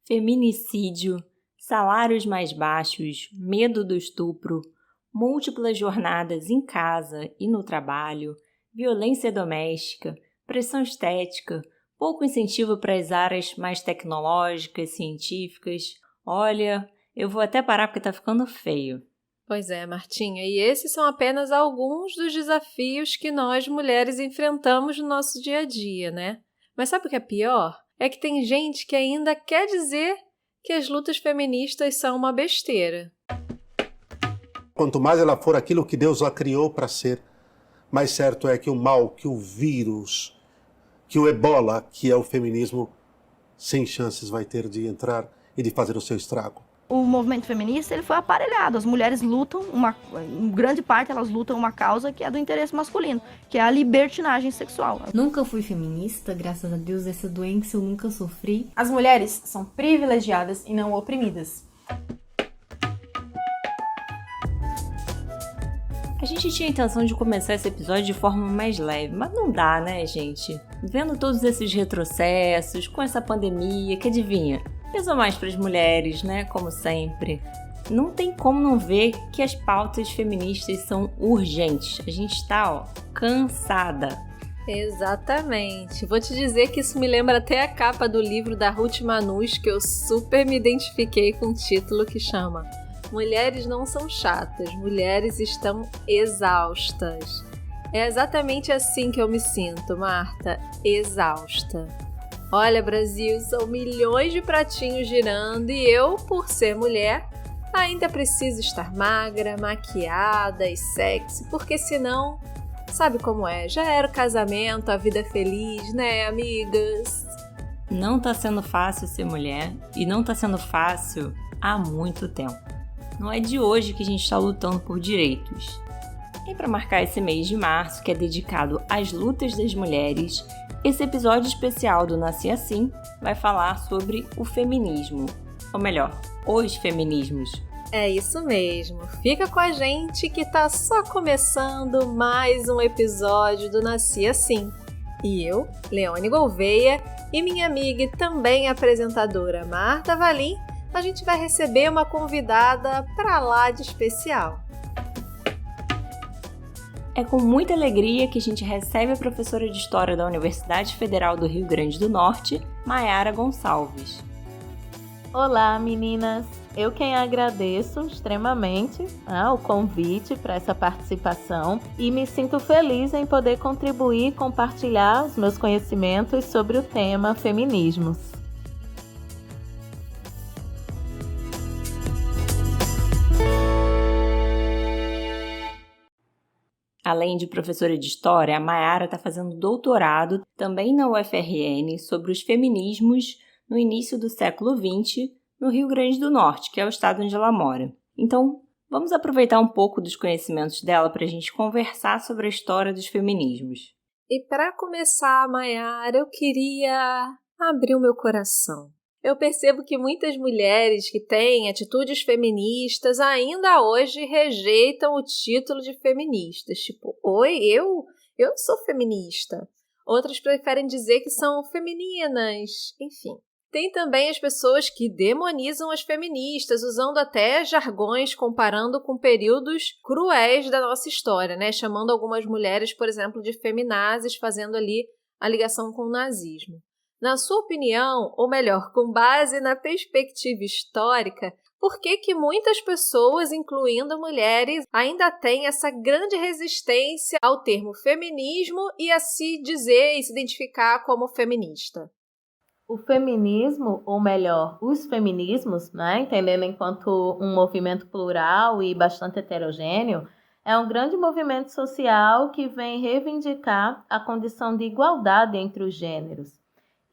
feminicídio, salários mais baixos, medo do estupro, múltiplas jornadas em casa e no trabalho, violência doméstica, pressão estética, pouco incentivo para as áreas mais tecnológicas, científicas. Olha, eu vou até parar porque tá ficando feio. Pois é, Martinha, e esses são apenas alguns dos desafios que nós mulheres enfrentamos no nosso dia a dia, né? Mas sabe o que é pior? É que tem gente que ainda quer dizer que as lutas feministas são uma besteira. Quanto mais ela for aquilo que Deus a criou para ser, mais certo é que o mal, que o vírus, que o ebola, que é o feminismo, sem chances vai ter de entrar e de fazer o seu estrago. O movimento feminista ele foi aparelhado. As mulheres lutam, em grande parte elas lutam uma causa que é do interesse masculino, que é a libertinagem sexual. Nunca fui feminista, graças a Deus essa doença eu nunca sofri. As mulheres são privilegiadas e não oprimidas. A gente tinha a intenção de começar esse episódio de forma mais leve, mas não dá, né, gente? Vendo todos esses retrocessos, com essa pandemia, que adivinha? Pesou mais para as mulheres, né? Como sempre. Não tem como não ver que as pautas feministas são urgentes. A gente está, cansada. Exatamente. Vou te dizer que isso me lembra até a capa do livro da Ruth Manus, que eu super me identifiquei com o título que chama Mulheres não são chatas, mulheres estão exaustas. É exatamente assim que eu me sinto, Marta, exausta. Olha, Brasil, são milhões de pratinhos girando e eu, por ser mulher, ainda preciso estar magra, maquiada e sexy, porque senão, sabe como é? Já era o casamento, a vida feliz, né, amigas? Não tá sendo fácil ser mulher e não tá sendo fácil há muito tempo. Não é de hoje que a gente está lutando por direitos. E para marcar esse mês de março, que é dedicado às lutas das mulheres, esse episódio especial do Nasci Assim vai falar sobre o feminismo, ou melhor, os feminismos. É isso mesmo, fica com a gente que tá só começando mais um episódio do Nasci Assim. E eu, Leone Gouveia, e minha amiga e também apresentadora Marta Valim, a gente vai receber uma convidada pra lá de especial. É com muita alegria que a gente recebe a professora de História da Universidade Federal do Rio Grande do Norte, Mayara Gonçalves. Olá, meninas! Eu quem agradeço extremamente o convite para essa participação e me sinto feliz em poder contribuir e compartilhar os meus conhecimentos sobre o tema feminismos. Além de professora de História, a Mayara está fazendo doutorado também na UFRN sobre os feminismos no início do século XX no Rio Grande do Norte, que é o estado onde ela mora. Então, vamos aproveitar um pouco dos conhecimentos dela para a gente conversar sobre a história dos feminismos. E para começar, Mayara, eu queria abrir o meu coração. Eu percebo que muitas mulheres que têm atitudes feministas ainda hoje rejeitam o título de feministas. Tipo, oi, eu não sou feminista. Outras preferem dizer que são femininas. Enfim. Tem também as pessoas que demonizam as feministas, usando até jargões comparando com períodos cruéis da nossa história, né? Chamando algumas mulheres, por exemplo, de feminazes, fazendo ali a ligação com o nazismo. Na sua opinião, ou melhor, com base na perspectiva histórica, por que muitas pessoas, incluindo mulheres, ainda têm essa grande resistência ao termo feminismo e a se dizer e se identificar como feminista? O feminismo, ou melhor, os feminismos, né, entendendo enquanto um movimento plural e bastante heterogêneo, é um grande movimento social que vem reivindicar a condição de igualdade entre os gêneros.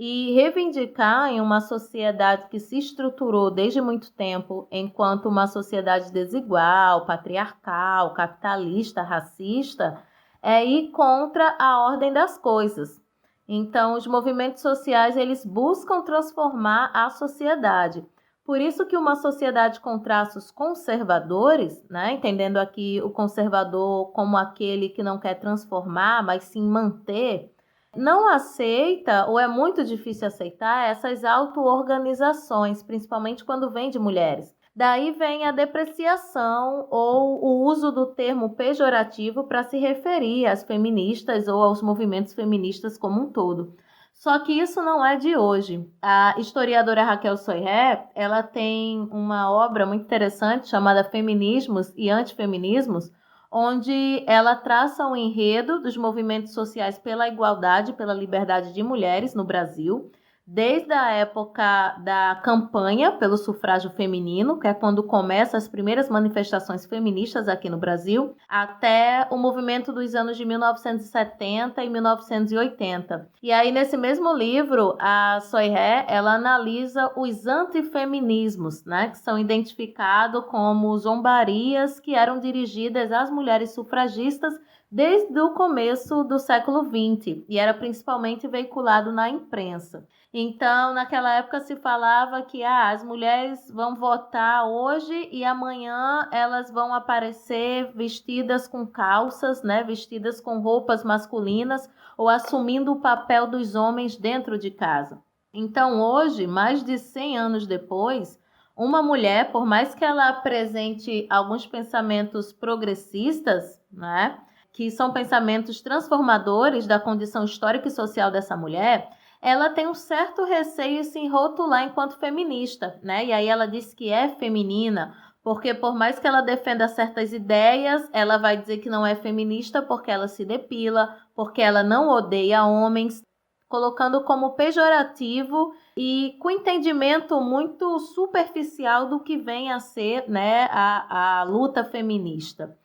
E reivindicar em uma sociedade que se estruturou desde muito tempo enquanto uma sociedade desigual, patriarcal, capitalista, racista, é ir contra a ordem das coisas. Então, os movimentos sociais, eles buscam transformar a sociedade. Por isso que uma sociedade com traços conservadores, né, entendendo aqui o conservador como aquele que não quer transformar, mas sim manter, não aceita, ou é muito difícil aceitar, essas auto-organizações, principalmente quando vem de mulheres. Daí vem a depreciação ou o uso do termo pejorativo para se referir às feministas ou aos movimentos feministas como um todo. Só que isso não é de hoje. A historiadora Raquel Soyré, ela tem uma obra muito interessante chamada Feminismos e Antifeminismos, onde ela traça um enredo dos movimentos sociais pela igualdade, pela liberdade de mulheres no Brasil, desde a época da campanha pelo sufrágio feminino, que é quando começam as primeiras manifestações feministas aqui no Brasil, até o movimento dos anos de 1970 e 1980. E aí, nesse mesmo livro, a Soyré, ela analisa os antifeminismos, né, que são identificados como zombarias que eram dirigidas às mulheres sufragistas desde o começo do século XX, e era principalmente veiculado na imprensa. Então, naquela época se falava que as mulheres vão votar hoje e amanhã elas vão aparecer vestidas com calças, né, vestidas com roupas masculinas ou assumindo o papel dos homens dentro de casa. Então, hoje, mais de 100 anos depois, uma mulher, por mais que ela apresente alguns pensamentos progressistas, né, que são pensamentos transformadores da condição histórica e social dessa mulher, ela tem um certo receio em se rotular enquanto feminista, né? E aí ela diz que é feminina, porque por mais que ela defenda certas ideias, ela vai dizer que não é feminista porque ela se depila, porque ela não odeia homens, colocando como pejorativo e com entendimento muito superficial do que vem a ser, né, a luta feminista.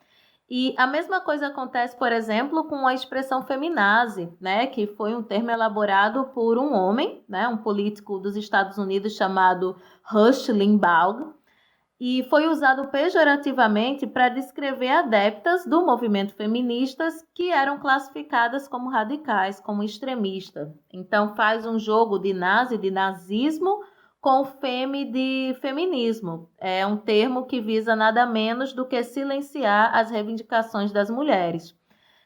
E a mesma coisa acontece, por exemplo, com a expressão feminazi, né, que foi um termo elaborado por um homem, né, um político dos Estados Unidos chamado Rush Limbaugh, e foi usado pejorativamente para descrever adeptas do movimento feministas que eram classificadas como radicais, como extremistas. Então faz um jogo de nazi, de nazismo, com femi de feminismo. É um termo que visa nada menos do que silenciar as reivindicações das mulheres.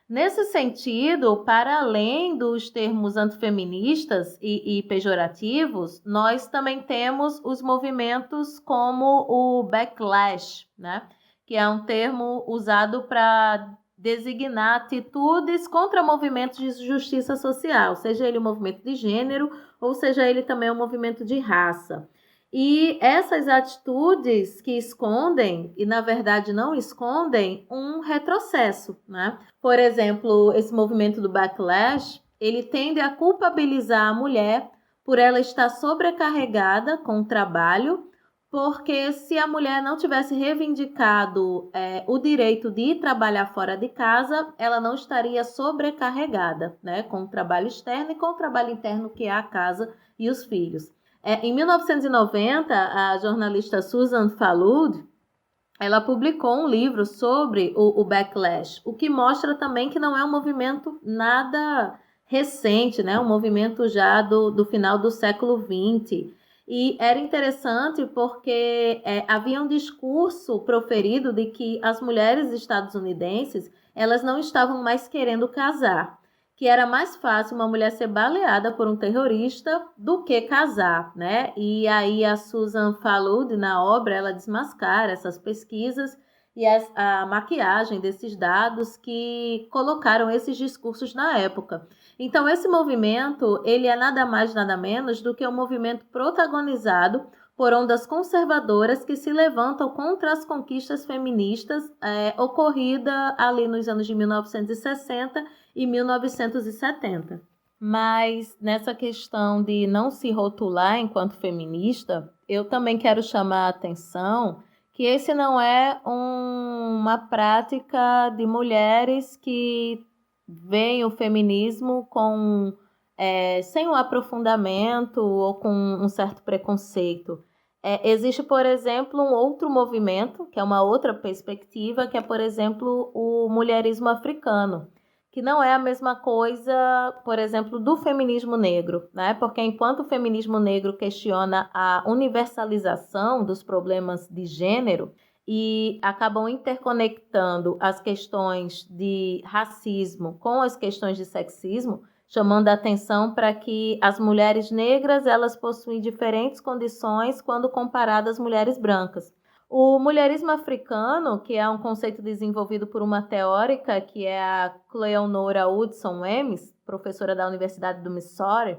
Nesse sentido, para além dos termos antifeministas e pejorativos, nós também temos os movimentos como o backlash, né? Que é um termo usado para designar atitudes contra movimentos de justiça social, seja ele um movimento de gênero ou seja ele também um movimento de raça. E essas atitudes que escondem, e na verdade não escondem, um retrocesso, né? Por exemplo, esse movimento do backlash, ele tende a culpabilizar a mulher por ela estar sobrecarregada com o trabalho, porque se a mulher não tivesse reivindicado o direito de ir trabalhar fora de casa, ela não estaria sobrecarregada, né, com o trabalho externo e com o trabalho interno que é a casa e os filhos. Em 1990, a jornalista Susan Falud, ela publicou um livro sobre o backlash, o que mostra também que não é um movimento nada recente, né, um movimento já do final do século XX. E era interessante porque havia um discurso proferido de que as mulheres estadunidenses elas não estavam mais querendo casar, que era mais fácil uma mulher ser baleada por um terrorista do que casar, né? E aí a Susan Falud, na obra, ela desmascara essas pesquisas e a maquiagem desses dados que colocaram esses discursos na época. Então, esse movimento, ele é nada mais, nada menos do que um movimento protagonizado por ondas conservadoras que se levantam contra as conquistas feministas ocorridas ali nos anos de 1960 e 1970. Mas nessa questão de não se rotular enquanto feminista, eu também quero chamar a atenção que esse não é uma prática de mulheres que veem o feminismo sem um aprofundamento ou com um certo preconceito. Existe, por exemplo, um outro movimento, que é uma outra perspectiva, que é, por exemplo, o mulherismo africano, que não é a mesma coisa, por exemplo, do feminismo negro, né? Porque enquanto o feminismo negro questiona a universalização dos problemas de gênero e acabam interconectando as questões de racismo com as questões de sexismo, chamando a atenção para que as mulheres negras elas possuem diferentes condições quando comparadas às mulheres brancas. O mulherismo africano, que é um conceito desenvolvido por uma teórica que é a Cleonora Hudson Wems, professora da Universidade do Missouri,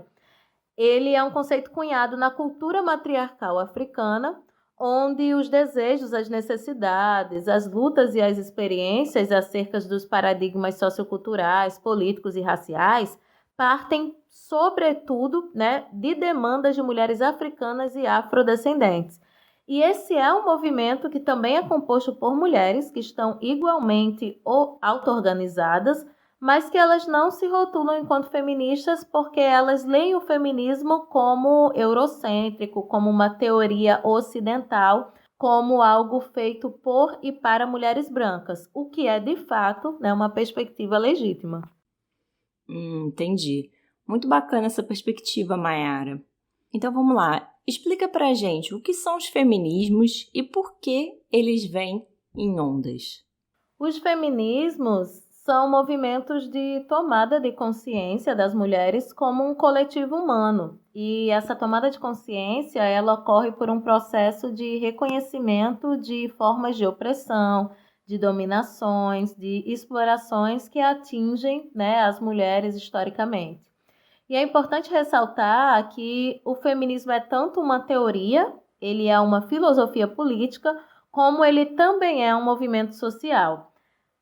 ele é um conceito cunhado na cultura matriarcal africana, onde os desejos, as necessidades, as lutas e as experiências acerca dos paradigmas socioculturais, políticos e raciais partem, sobretudo, de demandas de mulheres africanas e afrodescendentes. E esse é um movimento que também é composto por mulheres que estão igualmente ou auto-organizadas, mas que elas não se rotulam enquanto feministas porque elas leem o feminismo como eurocêntrico, como uma teoria ocidental, como algo feito por e para mulheres brancas, o que é, de fato, uma perspectiva legítima. Entendi. Muito bacana essa perspectiva, Mayara. Então vamos lá. Explica pra gente o que são os feminismos e por que eles vêm em ondas. Os feminismos são movimentos de tomada de consciência das mulheres como um coletivo humano. E essa tomada de consciência, ela ocorre por um processo de reconhecimento de formas de opressão, de dominações, de explorações que atingem, as mulheres historicamente. E é importante ressaltar que o feminismo é tanto uma teoria, ele é uma filosofia política, como ele também é um movimento social.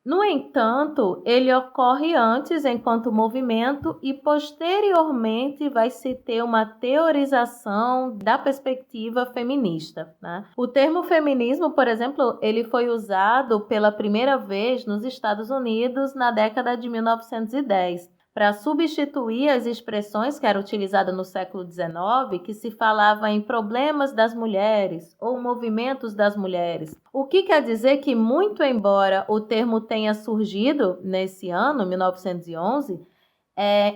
No entanto, ele ocorre antes enquanto movimento e posteriormente vai se ter uma teorização da perspectiva feminista, O termo feminismo, por exemplo, ele foi usado pela primeira vez nos Estados Unidos na década de 1910. Para substituir as expressões que eram utilizadas no século XIX, que se falava em problemas das mulheres ou movimentos das mulheres. O que quer dizer que, muito embora o termo tenha surgido nesse ano, 1911,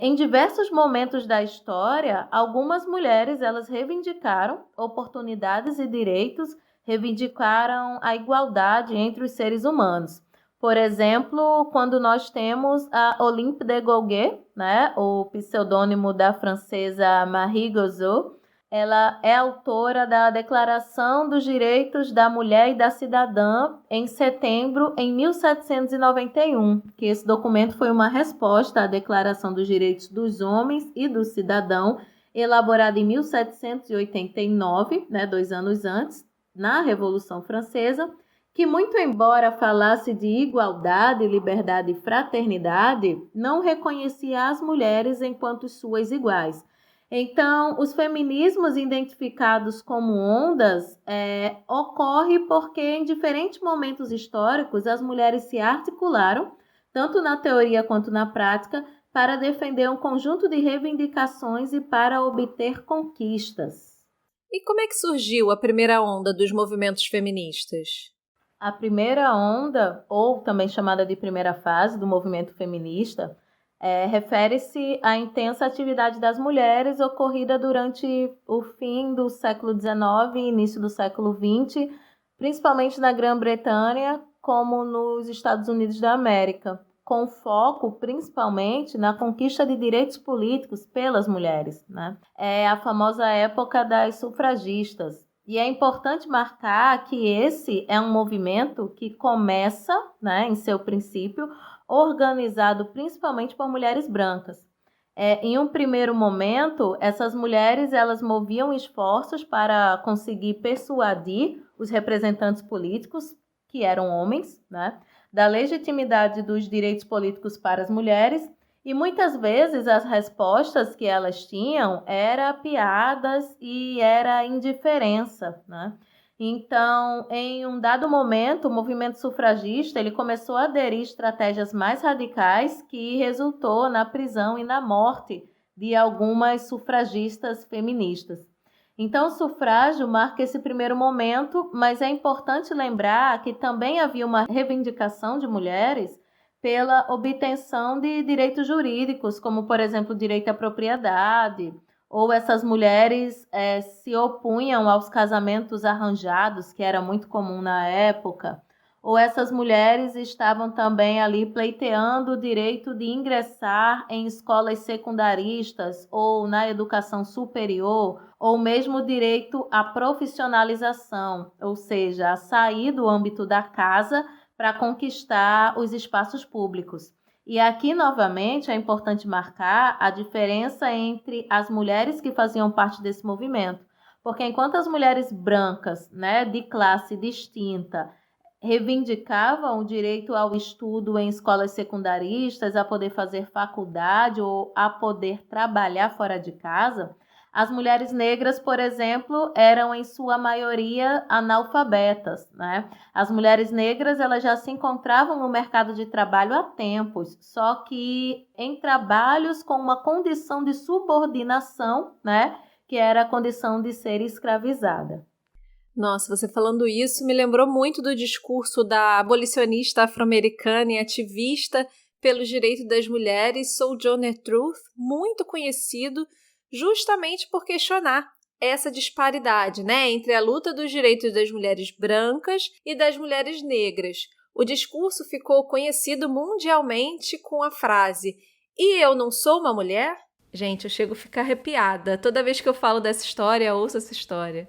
em diversos momentos da história, algumas mulheres elas reivindicaram oportunidades e direitos, reivindicaram a igualdade entre os seres humanos. Por exemplo, quando nós temos a Olympe de Gouges, o pseudônimo da francesa Marie Gozot, ela é autora da Declaração dos Direitos da Mulher e da Cidadã em setembro de 1791, que esse documento foi uma resposta à Declaração dos Direitos dos Homens e do Cidadão, elaborada em 1789, 2 anos antes, na Revolução Francesa, que muito embora falasse de igualdade, liberdade e fraternidade, não reconhecia as mulheres enquanto suas iguais. Então, os feminismos identificados como ondas ocorrem porque em diferentes momentos históricos as mulheres se articularam, tanto na teoria quanto na prática, para defender um conjunto de reivindicações e para obter conquistas. E como é que surgiu a primeira onda dos movimentos feministas? A primeira onda, ou também chamada de primeira fase do movimento feminista, refere-se à intensa atividade das mulheres ocorrida durante o fim do século XIX e início do século XX, principalmente na Grã-Bretanha, como nos Estados Unidos da América, com foco principalmente na conquista de direitos políticos pelas mulheres. É a famosa época das sufragistas. E é importante marcar que esse é um movimento que começa, em seu princípio, organizado principalmente por mulheres brancas. Em um primeiro momento, essas mulheres elas moviam esforços para conseguir persuadir os representantes políticos, que eram homens, da legitimidade dos direitos políticos para as mulheres. E muitas vezes as respostas que elas tinham eram piadas e era indiferença, Então, em um dado momento, o movimento sufragista ele começou a aderir estratégias mais radicais que resultou na prisão e na morte de algumas sufragistas feministas. Então, o sufrágio marca esse primeiro momento, mas é importante lembrar que também havia uma reivindicação de mulheres pela obtenção de direitos jurídicos, como, por exemplo, o direito à propriedade, ou essas mulheres se opunham aos casamentos arranjados, que era muito comum na época, Ou essas mulheres estavam também ali pleiteando o direito de ingressar em escolas secundaristas ou na educação superior, ou mesmo o direito à profissionalização, ou seja, a sair do âmbito da casa para conquistar os espaços públicos. E aqui, novamente, é importante marcar a diferença entre as mulheres que faziam parte desse movimento, porque enquanto as mulheres brancas, né, de classe distinta, reivindicavam o direito ao estudo em escolas secundaristas, a poder fazer faculdade ou a poder trabalhar fora de casa, as mulheres negras, por exemplo, eram em sua maioria analfabetas, né? As mulheres negras, elas já se encontravam no mercado de trabalho há tempos, só que em trabalhos com uma condição de subordinação, né? Que era a condição de ser escravizada. Nossa, você falando isso me lembrou muito do discurso da abolicionista afro-americana e ativista pelos direitos das mulheres, Sojourner Truth, muito conhecido justamente por questionar essa disparidade, né, entre a luta dos direitos das mulheres brancas e das mulheres negras. O discurso ficou conhecido mundialmente com a frase "E eu não sou uma mulher?" Gente, eu chego a ficar arrepiada. Toda vez que eu falo dessa história, eu ouço essa história.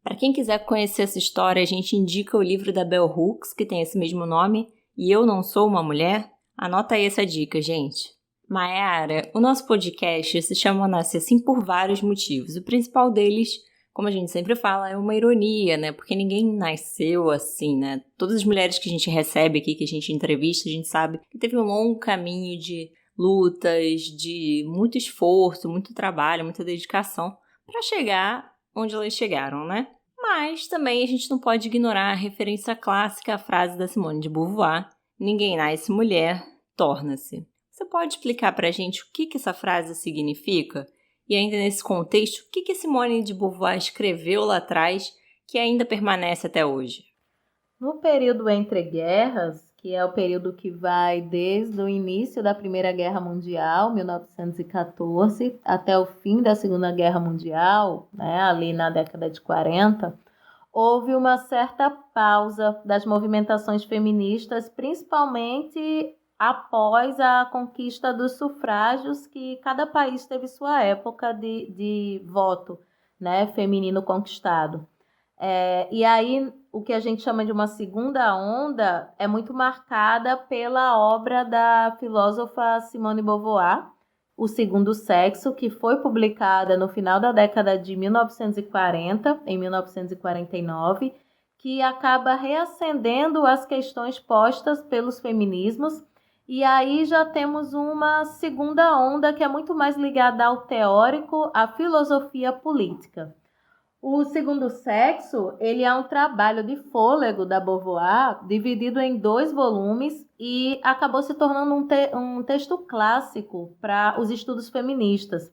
Para quem quiser conhecer essa história, a gente indica o livro da Bell Hooks, que tem esse mesmo nome, E Eu Não Sou Uma Mulher. Anota aí essa dica, gente. Mayara, o nosso podcast se chama Nasce Assim por vários motivos. O principal deles, como a gente sempre fala, é uma ironia, né? Porque ninguém nasceu assim, né? Todas as mulheres que a gente recebe aqui, que a gente entrevista, a gente sabe que teve um longo caminho de lutas, de muito esforço, muito trabalho, muita dedicação para chegar onde elas chegaram, né? Mas também a gente não pode ignorar a referência clássica à frase da Simone de Beauvoir: ninguém nasce mulher, torna-se. Você pode explicar pra gente o que essa frase significa? E ainda nesse contexto, o que Simone de Beauvoir escreveu lá atrás que ainda permanece até hoje? No período entre guerras, que é o período que vai desde o início da Primeira Guerra Mundial, 1914, até o fim da Segunda Guerra Mundial, né, ali na década de 40, houve uma certa pausa das movimentações feministas, principalmente após a conquista dos sufrágios, que cada país teve sua época de voto, né, feminino conquistado. E aí, o que a gente chama de uma segunda onda é muito marcada pela obra da filósofa Simone de Beauvoir, O Segundo Sexo, que foi publicada no final da década de 1940, em 1949, que acaba reacendendo as questões postas pelos feminismos. E aí já temos uma segunda onda que é muito mais ligada ao teórico, à filosofia política. O Segundo Sexo, ele é um trabalho de fôlego da Beauvoir, dividido em 2 volumes e acabou se tornando um texto clássico para os estudos feministas.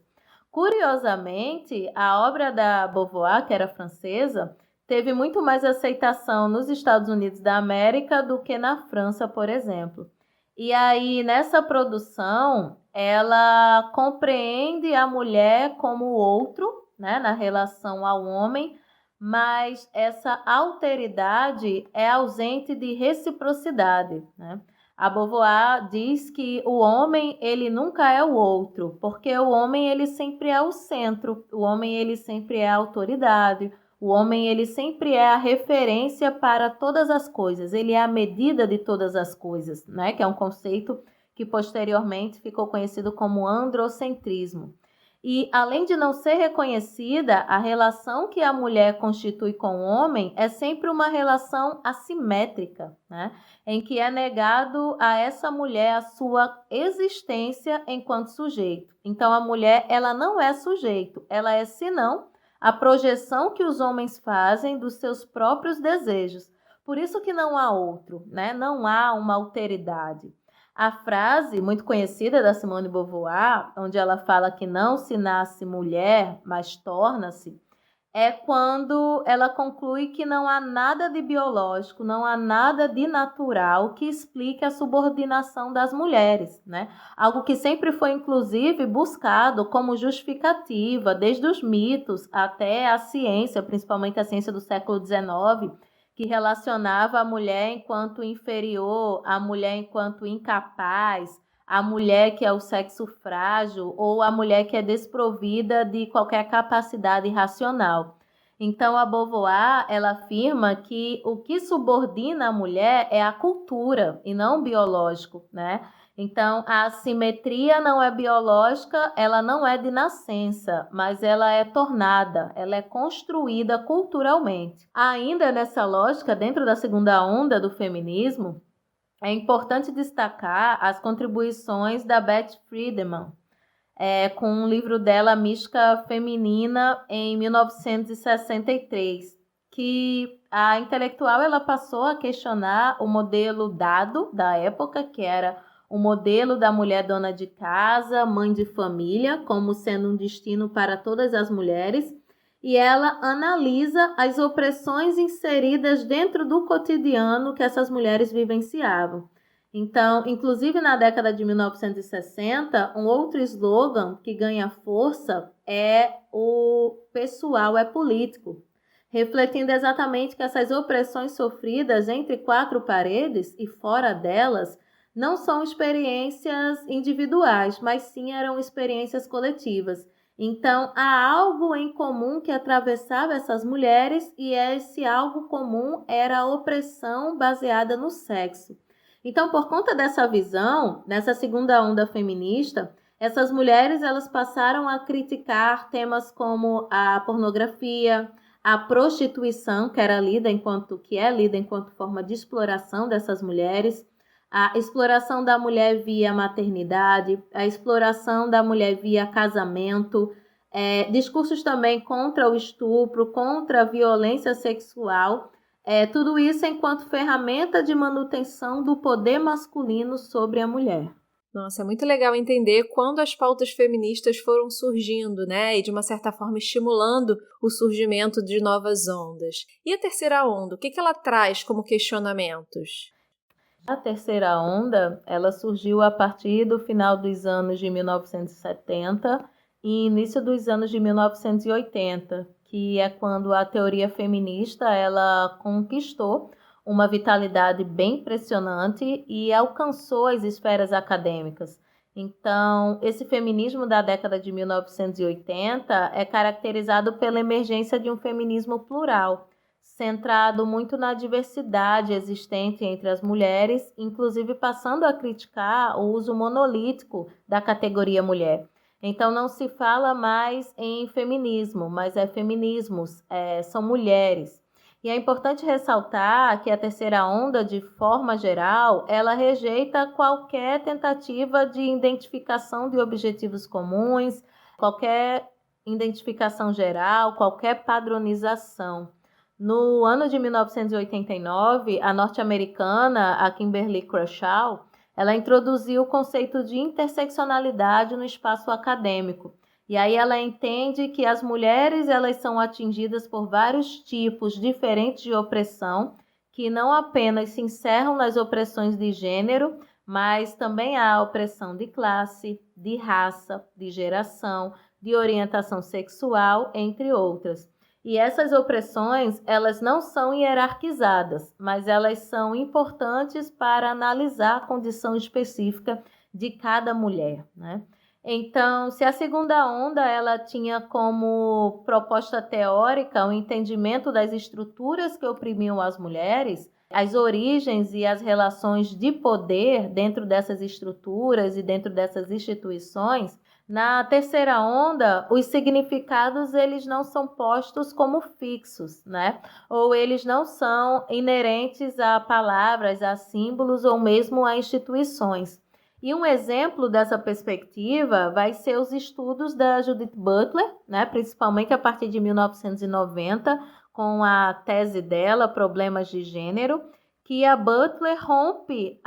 Curiosamente, a obra da Beauvoir, que era francesa, teve muito mais aceitação nos Estados Unidos da América do que na França, por exemplo. E aí, nessa produção, ela compreende a mulher como outro, né, na relação ao homem, mas essa alteridade é ausente de reciprocidade, né? A Beauvoir diz que o homem, ele nunca é o outro, porque o homem, ele sempre é o centro, o homem, ele sempre é a autoridade, o homem, ele sempre é a referência para todas as coisas, ele é a medida de todas as coisas, né? Que é um conceito que posteriormente ficou conhecido como androcentrismo. E, além de não ser reconhecida, a relação que a mulher constitui com o homem é sempre uma relação assimétrica, né? Em que é negado a essa mulher a sua existência enquanto sujeito. Então, a mulher, ela não é sujeito, ela é, senão, a projeção que os homens fazem dos seus próprios desejos. Por isso que não há outro, né? Não há uma alteridade. A frase muito conhecida da Simone de Beauvoir, onde ela fala que não se nasce mulher, mas torna-se, é quando ela conclui que não há nada de biológico, não há nada de natural que explique a subordinação das mulheres, né? Algo que sempre foi, inclusive, buscado como justificativa, desde os mitos até a ciência, principalmente a ciência do século XIX, que relacionava a mulher enquanto inferior, a mulher enquanto incapaz, a mulher que é o sexo frágil ou a mulher que é desprovida de qualquer capacidade racional. Então, a Beauvoir, ela afirma que o que subordina a mulher é a cultura e não o biológico, né? Então, a assimetria não é biológica, ela não é de nascença, mas ela é tornada, ela é construída culturalmente. Ainda nessa lógica, dentro da segunda onda do feminismo, é importante destacar as contribuições da Beth Friedemann, com um livro dela, Mística Feminina, em 1963, que a intelectual ela passou a questionar o modelo dado da época, que era o modelo da mulher dona de casa, mãe de família, como sendo um destino para todas as mulheres, e ela analisa as opressões inseridas dentro do cotidiano que essas mulheres vivenciavam. Então, inclusive na década de 1960, um outro slogan que ganha força é o pessoal é político, refletindo exatamente que essas opressões sofridas entre quatro paredes e fora delas não são experiências individuais, mas sim eram experiências coletivas. Então, há algo em comum que atravessava essas mulheres e esse algo comum era a opressão baseada no sexo. Então, por conta dessa visão, nessa segunda onda feminista, essas mulheres elas passaram a criticar temas como a pornografia, a prostituição, que é lida enquanto forma de exploração dessas mulheres, a exploração da mulher via maternidade, a exploração da mulher via casamento, discursos também contra o estupro, contra a violência sexual, tudo isso enquanto ferramenta de manutenção do poder masculino sobre a mulher. Nossa, é muito legal entender quando as pautas feministas foram surgindo, né? E de uma certa forma estimulando o surgimento de novas ondas. E a terceira onda, o que ela traz como questionamentos? A terceira onda, ela surgiu a partir do final dos anos de 1970 e início dos anos de 1980, que é quando a teoria feminista ela conquistou uma vitalidade bem impressionante e alcançou as esferas acadêmicas. Então, esse feminismo da década de 1980 é caracterizado pela emergência de um feminismo plural, centrado muito na diversidade existente entre as mulheres, inclusive passando a criticar o uso monolítico da categoria mulher. Então, não se fala mais em feminismo, mas é feminismos, são mulheres. E é importante ressaltar que a terceira onda, de forma geral, ela rejeita qualquer tentativa de identificação de objetivos comuns, qualquer identificação geral, qualquer padronização. No ano de 1989, a norte-americana, a Kimberly Crenshaw, ela introduziu o conceito de interseccionalidade no espaço acadêmico. E aí ela entende que as mulheres elas são atingidas por vários tipos diferentes de opressão, que não apenas se encerram nas opressões de gênero, mas também há opressão de classe, de raça, de geração, de orientação sexual, entre outras. E essas opressões, elas não são hierarquizadas, mas elas são importantes para analisar a condição específica de cada mulher, né? Então, se a segunda onda ela tinha como proposta teórica o entendimento das estruturas que oprimiam as mulheres, as origens e as relações de poder dentro dessas estruturas e dentro dessas instituições, na terceira onda, os significados eles não são postos como fixos, né? Ou eles não são inerentes a palavras, a símbolos ou mesmo a instituições. E um exemplo dessa perspectiva vai ser os estudos da Judith Butler, né? Principalmente a partir de 1990, com a tese dela, Problemas de Gênero, que a Butler rompe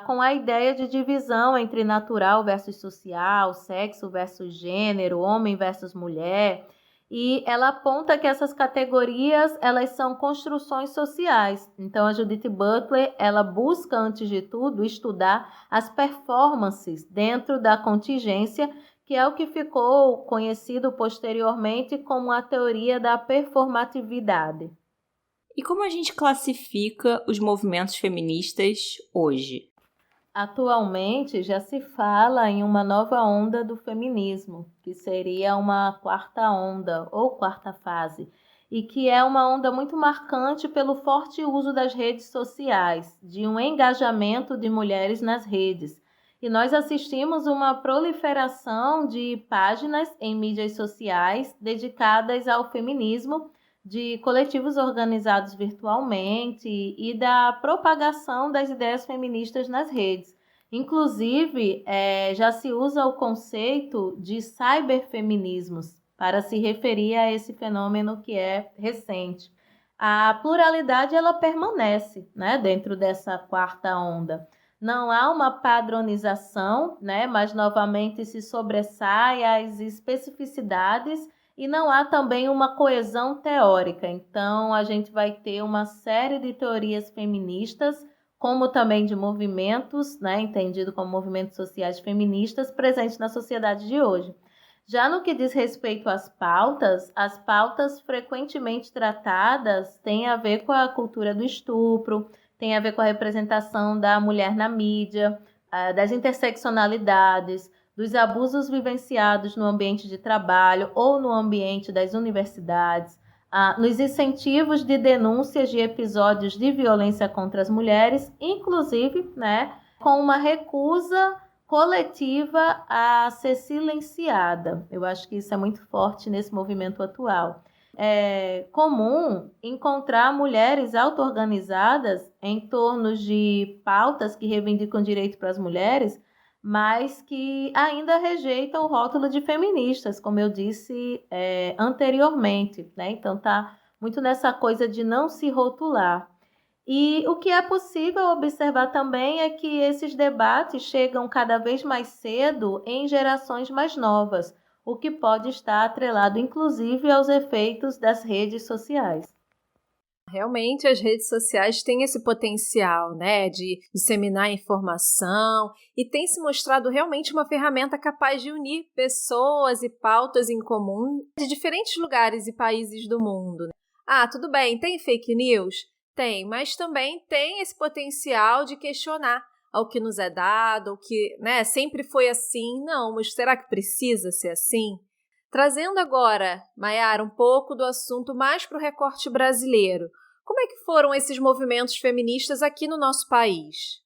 com a ideia de divisão entre natural versus social, sexo versus gênero, homem versus mulher, e ela aponta que essas categorias elas são construções sociais. Então, a Judith Butler ela busca, antes de tudo, estudar as performances dentro da contingência, que é o que ficou conhecido posteriormente como a teoria da performatividade. E como a gente classifica os movimentos feministas hoje? Atualmente já se fala em uma nova onda do feminismo, que seria uma quarta onda ou quarta fase, e que é uma onda muito marcante pelo forte uso das redes sociais, de um engajamento de mulheres nas redes. E nós assistimos uma proliferação de páginas em mídias sociais dedicadas ao feminismo, de coletivos organizados virtualmente e da propagação das ideias feministas nas redes. Inclusive, já se usa o conceito de cyberfeminismos para se referir a esse fenômeno que é recente. A pluralidade ela permanece, né, dentro dessa quarta onda. Não há uma padronização, né, mas novamente se sobressai as especificidades e não há também uma coesão teórica. Então, a gente vai ter uma série de teorias feministas, como também de movimentos, né, entendido como movimentos sociais feministas, presentes na sociedade de hoje. Já no que diz respeito às pautas frequentemente tratadas têm a ver com a cultura do estupro, tem a ver com a representação da mulher na mídia, das interseccionalidades, dos abusos vivenciados no ambiente de trabalho ou no ambiente das universidades, nos incentivos de denúncias de episódios de violência contra as mulheres, inclusive, né, com uma recusa coletiva a ser silenciada. Eu acho que isso é muito forte nesse movimento atual. É comum encontrar mulheres auto-organizadas em torno de pautas que reivindicam direito para as mulheres, mas que ainda rejeitam o rótulo de feministas, como eu disse anteriormente, né? Então tá muito nessa coisa de não se rotular. E o que é possível observar também é que esses debates chegam cada vez mais cedo em gerações mais novas, o que pode estar atrelado inclusive aos efeitos das redes sociais. Realmente as redes sociais têm esse potencial, né, de disseminar informação e tem se mostrado realmente uma ferramenta capaz de unir pessoas e pautas em comum de diferentes lugares e países do mundo. Tudo bem, tem fake news? Tem, mas também tem esse potencial de questionar ao que nos é dado, o que, né, sempre foi assim. Não, mas será que precisa ser assim? Trazendo agora, Maiara, um pouco do assunto mais para o recorte brasileiro. Como é que foram esses movimentos feministas aqui no nosso país?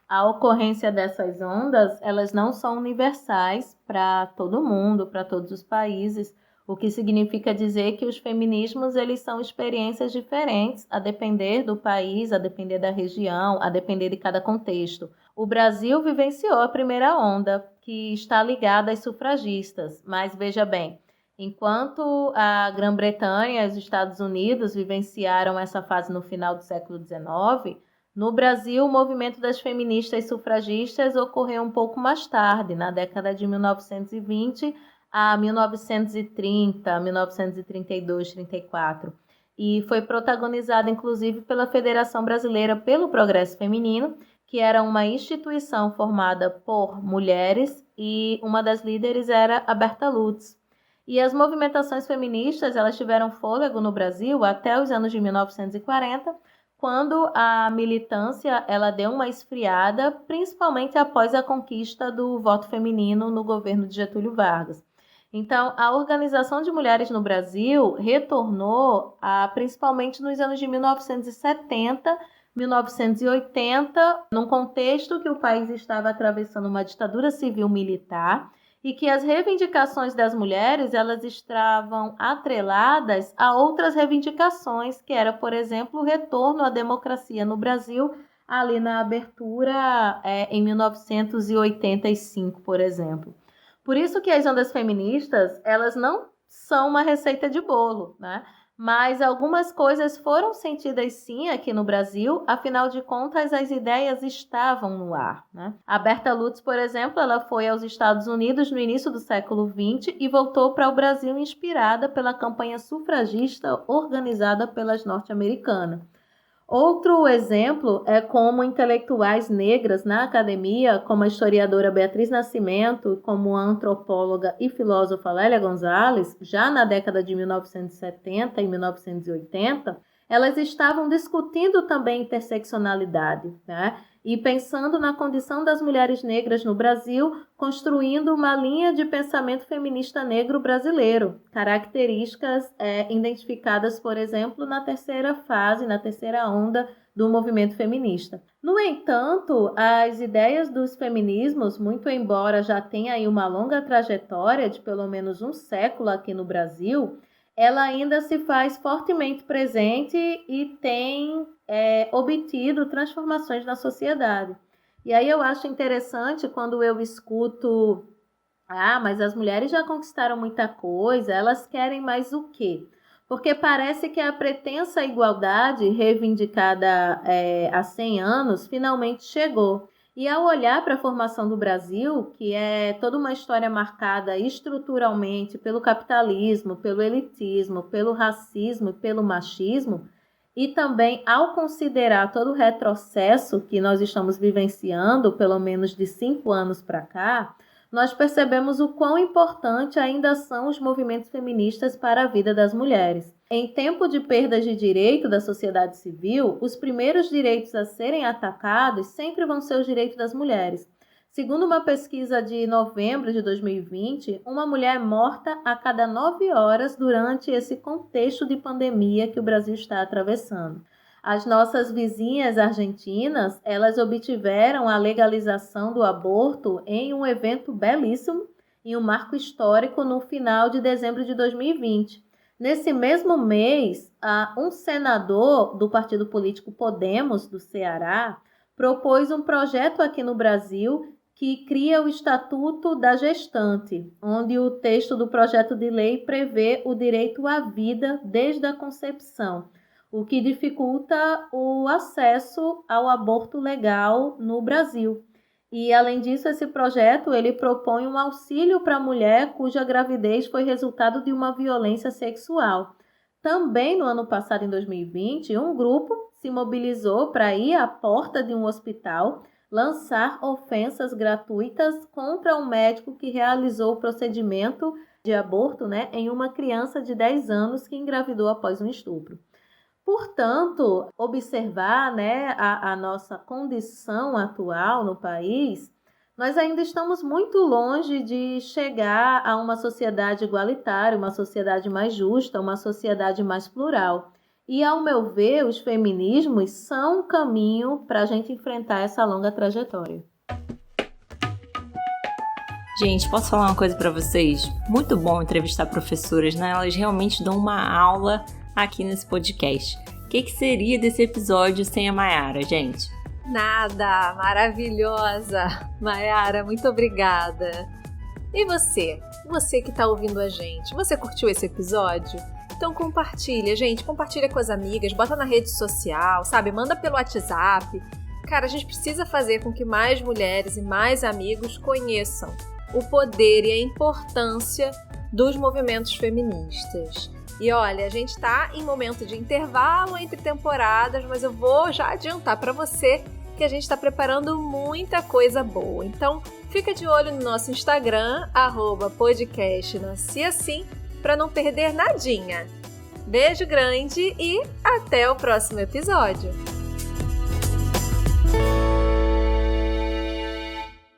A ocorrência dessas ondas, elas não são universais para todo mundo, para todos os países, o que significa dizer que os feminismos eles são experiências diferentes, a depender do país, a depender da região, a depender de cada contexto. O Brasil vivenciou a primeira onda, que está ligada às sufragistas, mas veja bem, enquanto a Grã-Bretanha e os Estados Unidos vivenciaram essa fase no final do século XIX, no Brasil o movimento das feministas sufragistas ocorreu um pouco mais tarde, na década de 1920 a 1930, 1932, 34. E foi protagonizada inclusive pela Federação Brasileira pelo Progresso Feminino, que era uma instituição formada por mulheres e uma das líderes era a Berta Lutz. E as movimentações feministas elas tiveram fôlego no Brasil até os anos de 1940, quando a militância ela deu uma esfriada, principalmente após a conquista do voto feminino no governo de Getúlio Vargas. Então, a organização de mulheres no Brasil retornou principalmente nos anos de 1970, 1980, num contexto que o país estava atravessando uma ditadura civil-militar e que as reivindicações das mulheres elas estavam atreladas a outras reivindicações, que era, por exemplo, o retorno à democracia no Brasil, ali na abertura em 1985, por exemplo. Por isso que as ondas feministas, elas não são uma receita de bolo, né? Mas algumas coisas foram sentidas sim aqui no Brasil, afinal de contas as ideias estavam no ar, né? A Berta Lutz, por exemplo, ela foi aos Estados Unidos no início do século XX e voltou para o Brasil inspirada pela campanha sufragista organizada pelas norte-americanas. Outro exemplo é como intelectuais negras na academia, como a historiadora Beatriz Nascimento, como a antropóloga e filósofa Lélia Gonzalez, já na década de 1970 e 1980, elas estavam discutindo também interseccionalidade, né? E pensando na condição das mulheres negras no Brasil, construindo uma linha de pensamento feminista negro brasileiro, características identificadas, por exemplo, na terceira fase, na terceira onda do movimento feminista. No entanto, as ideias dos feminismos, muito embora já tenha aí uma longa trajetória de pelo menos um século aqui no Brasil, ela ainda se faz fortemente presente e tem obtido transformações na sociedade. E aí eu acho interessante quando eu escuto, mas as mulheres já conquistaram muita coisa, elas querem mais o quê? Porque parece que a pretensa igualdade reivindicada há 100 anos finalmente chegou. E ao olhar para a formação do Brasil, que é toda uma história marcada estruturalmente pelo capitalismo, pelo elitismo, pelo racismo e pelo machismo, e também ao considerar todo o retrocesso que nós estamos vivenciando, pelo menos de 5 anos para cá, nós percebemos o quão importante ainda são os movimentos feministas para a vida das mulheres. Em tempo de perdas de direito da sociedade civil, os primeiros direitos a serem atacados sempre vão ser os direitos das mulheres. Segundo uma pesquisa de novembro de 2020, uma mulher é morta a cada 9 horas durante esse contexto de pandemia que o Brasil está atravessando. As nossas vizinhas argentinas, elas obtiveram a legalização do aborto em um evento belíssimo, em um marco histórico no final de dezembro de 2020. Nesse mesmo mês, um senador do partido político Podemos, do Ceará, propôs um projeto aqui no Brasil que cria o Estatuto da Gestante, onde o texto do projeto de lei prevê o direito à vida desde a concepção, o que dificulta o acesso ao aborto legal no Brasil. E, além disso, esse projeto ele propõe um auxílio para a mulher cuja gravidez foi resultado de uma violência sexual. Também no ano passado, em 2020, um grupo se mobilizou para ir à porta de um hospital lançar ofensas gratuitas contra um médico que realizou o procedimento de aborto, em uma criança de 10 anos que engravidou após um estupro. Portanto, observar a nossa condição atual no país, nós ainda estamos muito longe de chegar a uma sociedade igualitária, uma sociedade mais justa, uma sociedade mais plural. E, ao meu ver, os feminismos são um caminho para a gente enfrentar essa longa trajetória. Gente, posso falar uma coisa para vocês? Muito bom entrevistar professoras, né? Elas realmente dão uma aula aqui nesse podcast. O que seria desse episódio sem a Mayara, gente? Nada! Maravilhosa! Mayara, muito obrigada! E você? Você que está ouvindo a gente, você curtiu esse episódio? Então compartilha, gente, compartilha com as amigas, bota na rede social, sabe? Manda pelo WhatsApp. Cara, a gente precisa fazer com que mais mulheres e mais amigos conheçam o poder e a importância dos movimentos feministas. E olha, a gente está em momento de intervalo entre temporadas, mas eu vou já adiantar para você que a gente está preparando muita coisa boa. Então, fica de olho no nosso Instagram, @podcastnasciassim, para não perder nadinha. Beijo grande e até o próximo episódio!